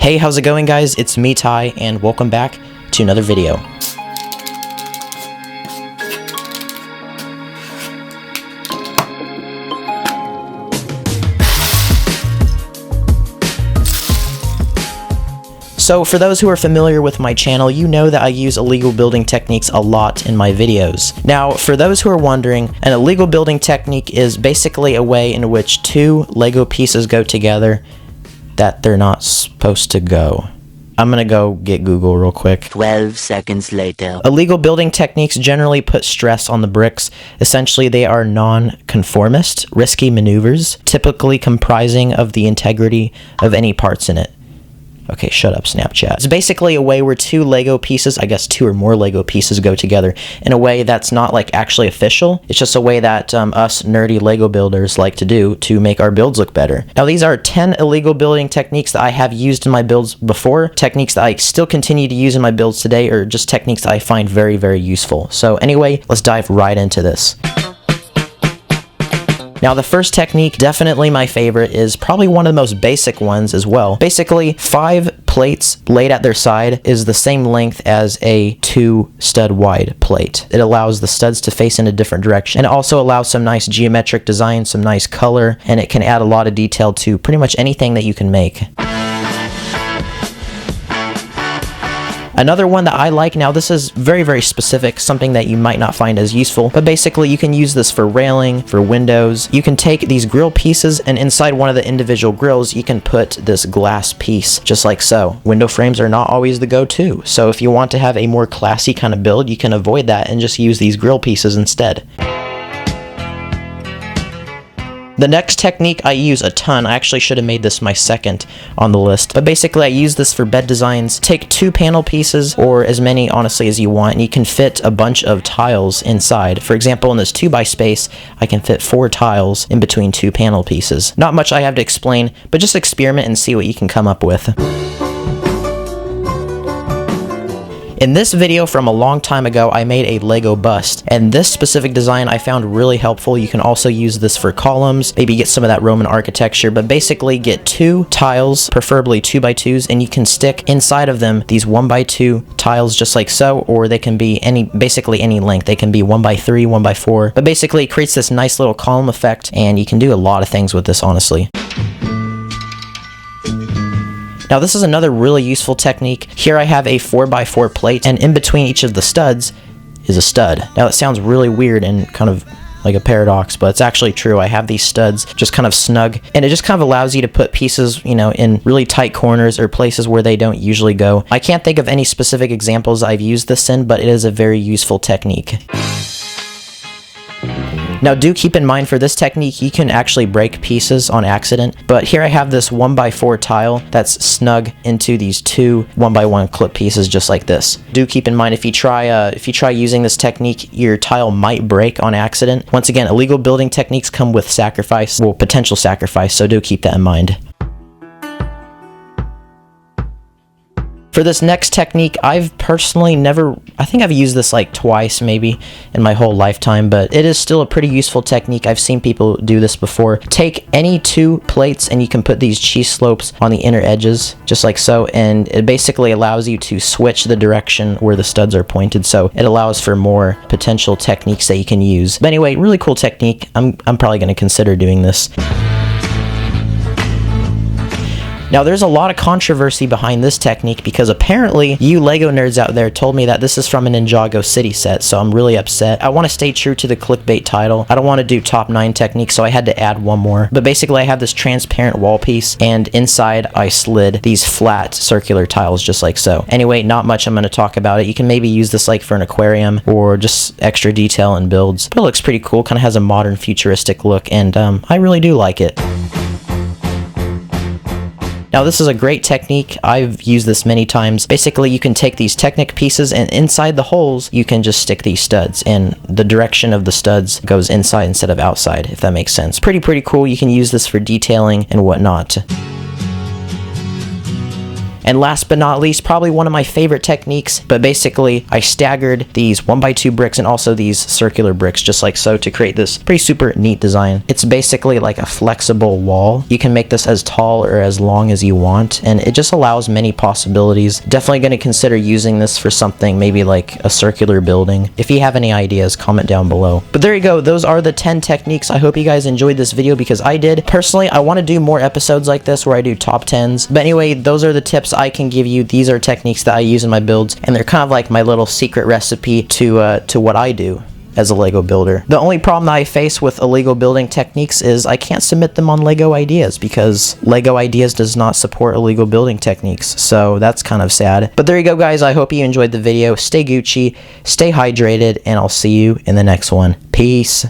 Hey, how's it going guys? It's me, Ty, and welcome back to another video. So for those who are familiar with my channel, you know that I use illegal building techniques a lot in my videos. Now, for those who are wondering, an illegal building technique is basically a way in which two Lego pieces go together that they're not supposed to go. I'm gonna go get Google real quick. 12 seconds later. Illegal building techniques generally put stress on the bricks. Essentially, they are non-conformist, risky maneuvers, typically comprising of the integrity of any parts in it. Okay, shut up, Snapchat. It's basically a way where two Lego pieces, I guess two or more Lego pieces, go together in a way that's not like actually official. It's just a way that us nerdy Lego builders like to do to make our builds look better. Now, these are 10 illegal building techniques that I have used in my builds before, techniques that I still continue to use in my builds today, or just techniques that I find very, very useful. So anyway, let's dive right into this. Now, the first technique, definitely my favorite, is probably one of the most basic ones as well. Basically, 5 plates laid at their side is the same length as a 2 stud wide plate. It allows the studs to face in a different direction, and it also allows some nice geometric design, some nice color, and it can add a lot of detail to pretty much anything that you can make. Another one that I like, now this is very, very specific, something that you might not find as useful, but basically you can use this for railing, for windows. You can take these grill pieces, and inside one of the individual grills, you can put this glass piece, just like so. Window frames are not always the go-to, so if you want to have a more classy kind of build, you can avoid that and just use these grill pieces instead. The next technique I use a ton. I actually should have made this my second on the list, but basically I use this for bed designs. Take 2 panel pieces, or as many honestly as you want, and you can fit a bunch of tiles inside. For example, in this 2x space, I can fit 4 tiles in between 2 panel pieces. Not much I have to explain, but just experiment and see what you can come up with. In this video from a long time ago, I made a Lego bust, and this specific design I found really helpful. You can also use this for columns, maybe get some of that Roman architecture, but basically get 2 tiles, preferably 2x2s, and you can stick inside of them these 1x2 tiles just like so, or they can be basically any length. They can be 1x3, 1x4, but basically it creates this nice little column effect, and you can do a lot of things with this, honestly. Now, this is another really useful technique. Here I have a 4x4 plate, and in between each of the studs is a stud. Now, that sounds really weird and kind of like a paradox, but it's actually true. I have these studs just kind of snug, and it just kind of allows you to put pieces, you know, in really tight corners or places where they don't usually go. I can't think of any specific examples I've used this in, but it is a very useful technique. Now, do keep in mind for this technique, you can actually break pieces on accident, but here I have this 1x4 tile that's snug into these 2 1x1 clip pieces just like this. Do keep in mind if you try using this technique, your tile might break on accident. Once again, illegal building techniques come with sacrifice, well, potential sacrifice, so do keep that in mind. For this next technique, I've personally I think I've used this like twice maybe in my whole lifetime, but it is still a pretty useful technique. I've seen people do this before. Take any 2 plates and you can put these cheese slopes on the inner edges, just like so, and it basically allows you to switch the direction where the studs are pointed, so it allows for more potential techniques that you can use. But anyway, really cool technique. I'm probably going to consider doing this. Now, there's a lot of controversy behind this technique because apparently you Lego nerds out there told me that this is from a Ninjago City set, so I'm really upset. I want to stay true to the clickbait title. I don't want to do top 9 techniques, so I had to add one more. But basically, I have this transparent wall piece, and inside I slid these flat circular tiles just like so. Anyway, not much I'm going to talk about it. You can maybe use this like for an aquarium or just extra detail in builds. But it looks pretty cool, kind of has a modern futuristic look, and I really do like it. Now, this is a great technique. I've used this many times. Basically, you can take these Technic pieces, and inside the holes, you can just stick these studs, and the direction of the studs goes inside instead of outside, if that makes sense. Pretty cool. You can use this for detailing and whatnot. And last but not least, probably one of my favorite techniques, but basically I staggered these 1x2 bricks and also these circular bricks just like so to create this pretty super neat design. It's basically like a flexible wall. You can make this as tall or as long as you want, and it just allows many possibilities. Definitely going to consider using this for something maybe like a circular building. If you have any ideas, comment down below. But there you go, those are the 10 techniques. I hope you guys enjoyed this video because I did. Personally, I want to do more episodes like this where I do top 10s. But anyway, those are the tips I can give you. These are techniques that I use in my builds, and they're kind of like my little secret recipe to what I do as a Lego builder. The only problem that I face with Lego building techniques is I can't submit them on Lego Ideas because Lego Ideas does not support Lego building techniques, so that's kind of sad. But there you go, guys. I hope you enjoyed the video. Stay Gucci, stay hydrated, and I'll see you in the next one. Peace.